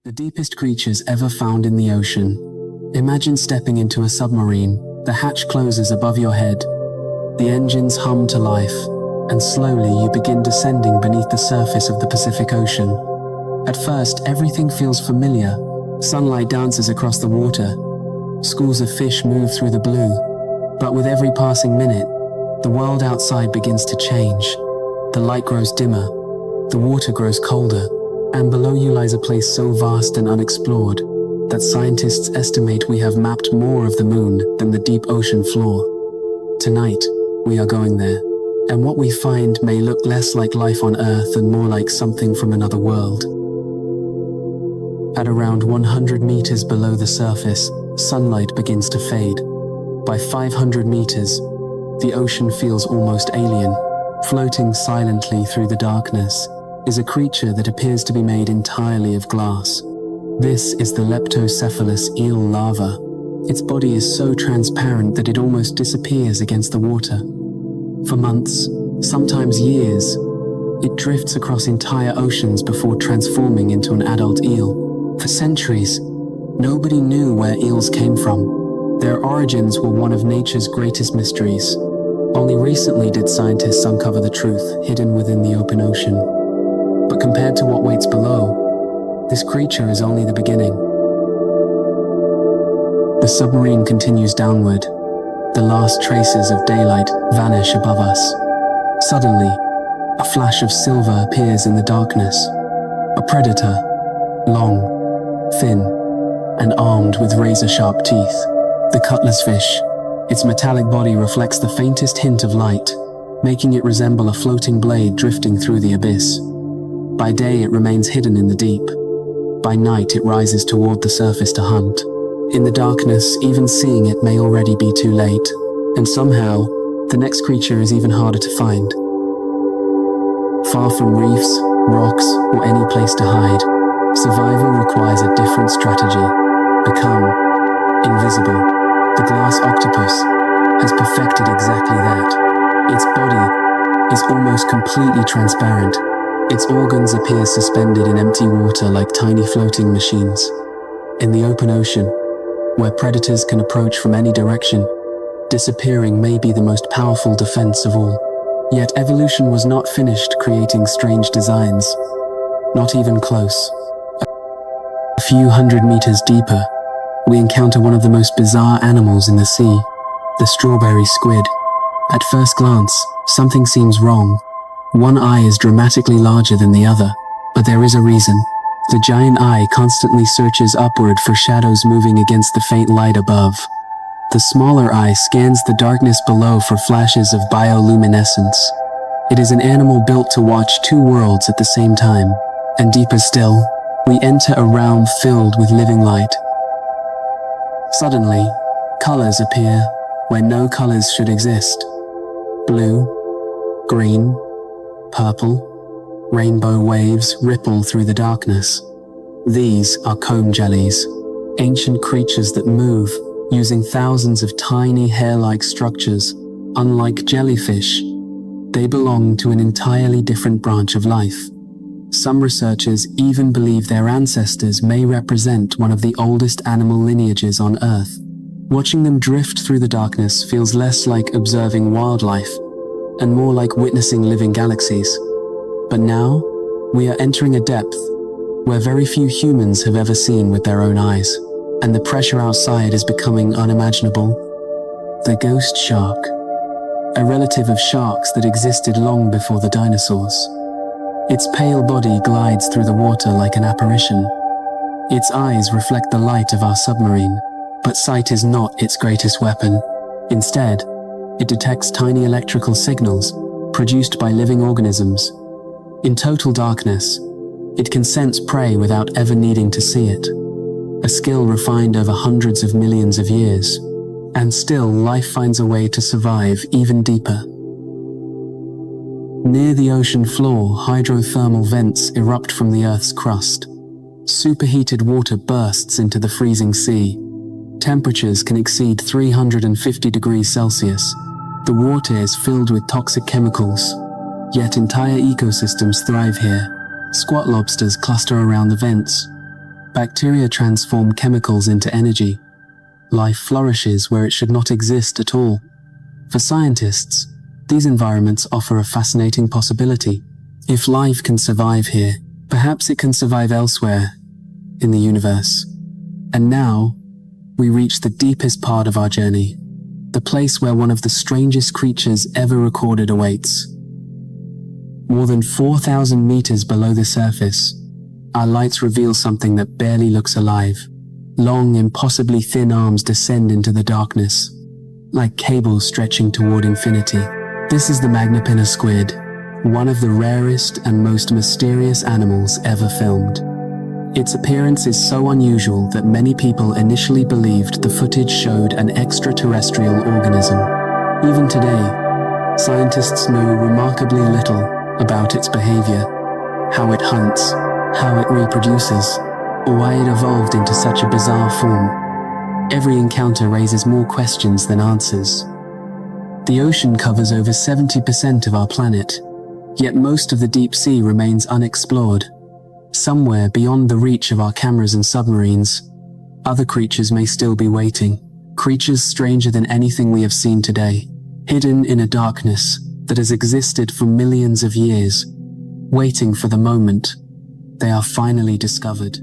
The deepest creatures ever found in the ocean. Imagine stepping into a submarine. The hatch closes above your head. The engines hum to life, and slowly you begin descending beneath the surface of the Pacific Ocean. At first, everything feels familiar. Sunlight dances across the water. Schools of fish move through the blue. But with every passing minute, the world outside begins to change. The light grows dimmer. The water grows colder. And below you lies a place so vast and unexplored that scientists estimate we have mapped more of the moon than the deep ocean floor. Tonight, we are going there, and what we find may look less like life on Earth and more like something from another world. At around 100 meters below the surface, sunlight begins to fade. By 500 meters, the ocean feels almost alien. Floating silently through the darkness is a creature that appears to be made entirely of glass. This is the Leptocephalus eel larva. Its body is so transparent that it almost disappears against the water. For months, sometimes years, it drifts across entire oceans before transforming into an adult eel. For centuries, nobody knew where eels came from. Their origins were one of nature's greatest mysteries. Only recently did scientists uncover the truth hidden within the open ocean. But compared to what waits below, this creature is only the beginning. The submarine continues downward. The last traces of daylight vanish above us. Suddenly, a flash of silver appears in the darkness. A predator, long, thin, and armed with razor-sharp teeth. The cutlassfish. Its metallic body reflects the faintest hint of light, making it resemble a floating blade drifting through the abyss. By day, it remains hidden in the deep. By night, it rises toward the surface to hunt. In the darkness, even seeing it may already be too late, and somehow, the next creature is even harder to find. Far from reefs, rocks, or any place to hide, survival requires a different strategy. Become invisible. The glass octopus has perfected exactly that. Its body is almost completely transparent. Its organs appear suspended in empty water like tiny floating machines. In the open ocean, where predators can approach from any direction, disappearing may be the most powerful defense of all. Yet evolution was not finished creating strange designs. Not even close. A few hundred meters deeper, we encounter one of the most bizarre animals in the sea, the strawberry squid. At first glance, something seems wrong. One eye is dramatically larger than the other, but there is a reason. The giant eye constantly searches upward for shadows moving against the faint light above. The smaller eye scans the darkness below for flashes of bioluminescence. It is an animal built to watch two worlds at the same time. And deeper still, we enter a realm filled with living light. Suddenly, colors appear where no colors should exist. Blue, green, purple, rainbow waves ripple through the darkness. These are comb jellies, ancient creatures that move using thousands of tiny hair-like structures. Unlike jellyfish, they belong to an entirely different branch of life. Some researchers even believe their ancestors may represent one of the oldest animal lineages on Earth. Watching them drift through the darkness feels less like observing wildlife and more like witnessing living galaxies. But now, we are entering a depth where very few humans have ever seen with their own eyes, and the pressure outside is becoming unimaginable. The ghost shark, a relative of sharks that existed long before the dinosaurs. Its pale body glides through the water like an apparition. Its eyes reflect the light of our submarine, but sight is not its greatest weapon. Instead, it detects tiny electrical signals produced by living organisms. In total darkness, it can sense prey without ever needing to see it. A skill refined over hundreds of millions of years. And still, life finds a way to survive even deeper. Near the ocean floor, hydrothermal vents erupt from the Earth's crust. Superheated water bursts into the freezing sea. Temperatures can exceed 350 degrees Celsius. The water is filled with toxic chemicals, yet entire ecosystems thrive here. Squat lobsters cluster around the vents. Bacteria transform chemicals into energy. Life flourishes where it should not exist at all. For scientists, these environments offer a fascinating possibility. If life can survive here, perhaps it can survive elsewhere in the universe. And now, we reach the deepest part of our journey, the place where one of the strangest creatures ever recorded awaits. More than 4,000 meters below the surface, our lights reveal something that barely looks alive. Long, impossibly thin arms descend into the darkness, like cables stretching toward infinity. This is the Magnapinna squid, one of the rarest and most mysterious animals ever filmed. Its appearance is so unusual that many people initially believed the footage showed an extraterrestrial organism. Even today, scientists know remarkably little about its behavior, how it hunts, how it reproduces, or why it evolved into such a bizarre form. Every encounter raises more questions than answers. The ocean covers over 70% of our planet, yet most of the deep sea remains unexplored. Somewhere beyond the reach of our cameras and submarines, other creatures may still be waiting. Creatures stranger than anything we have seen today, hidden in a darkness that has existed for millions of years, waiting for the moment they are finally discovered.